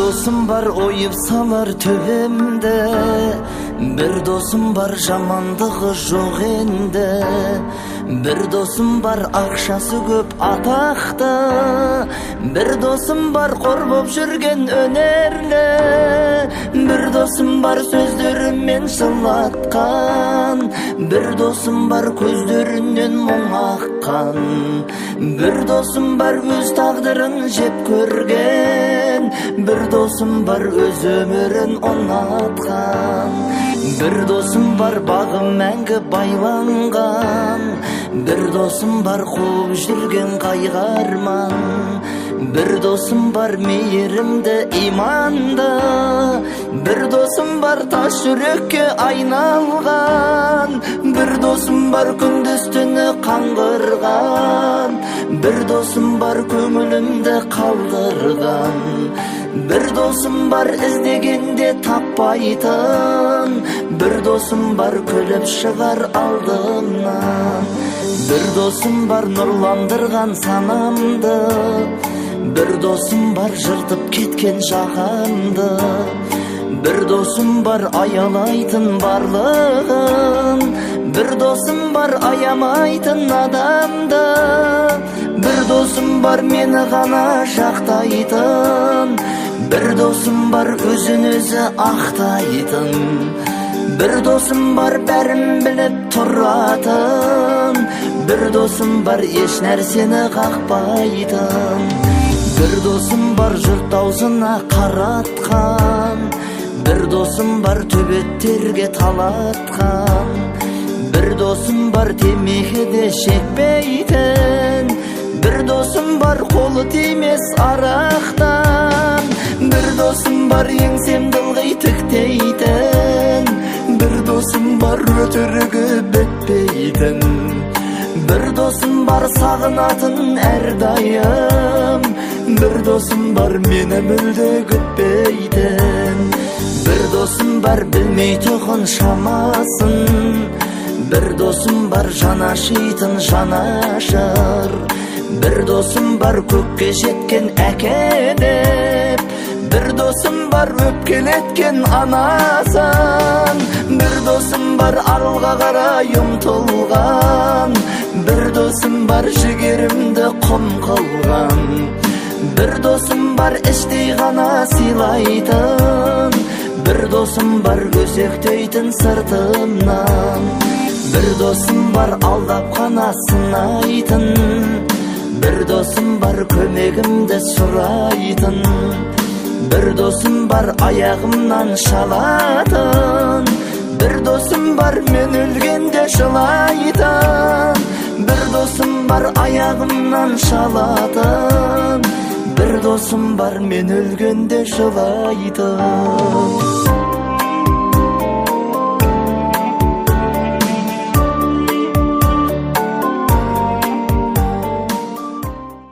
досым бар ойып салар төбемде, бір досым бар жамандығы жоқ енді. Бір досым бар ақшасы көп атақты, бір досым бар қор боп жүрген өнерлі. Бір досым бар сөздерімен жылатқан, бір досым бар көздерінен мұң аққан. Бір досым бар өз тағдырын жеп көрген, бір досым бар өз өмірін ұнатқан. Бір досым бар бағы мәңгі байланған, бір досым бар қуып жүрген қайғарман. Бір досым бар мейірімді иманды, бір досым бар тас жүрекке айналған. Бір досым бар күндіз түні қаңғырған, бір досым бар көңілімді қалдырған. Бір досым бар іздегенде таппайтын, бір досым бар күліп шығар алдымнан. Бір досым бар нұрландырған санамды, бір досым бар жыртып кеткен жағамды. Бір досым бар аялайтын барлығын, бір досым бар аямайтын адамды. Бір досым бар мені ғана жақтайтын, бір досым бар өзін өзі ақтайтын. Бір досым бар бәрін біліп тұратын, бір досым бар еш нәрсені қақпайтын. Бір досым бар жұрт аузына қаратқан, бір досым бар төбеттерге талатқан. Бір досым бар темекіде шекпейтін, бір досым бар қолы тимес арақтан. Бір досым бар еңсемді ылғи тіктейтін, бір досым бар өтірігі бітпейтін. Бір досым бар сағынатын әрдайым, бір досым бар мені мүлде күтпейтін. Бір досым бар білмей тұғын шамасын, бір досым бар жанашитын жанашыр. Бір досым бар көкке жеткен әке деп, бір досым бар өпкелеткен анасын. Бір досым бар алға қарай ұмтылған, бір досым бар жігерімді құм қылған. Бір досым бар іштей ғана сыйлайтын, бір досым бар өсектейтін сыртымнан. Бір досым бар алдап қана сынайтын, бір досым бар көмегімді сұрайтын. Бір досым бар аяғымнан шалатын, бір досым бар мен өлгенде жылайтын. Бір досым бар аяғымнан шалатын, бір досым бар мен өлгенде жылайтын.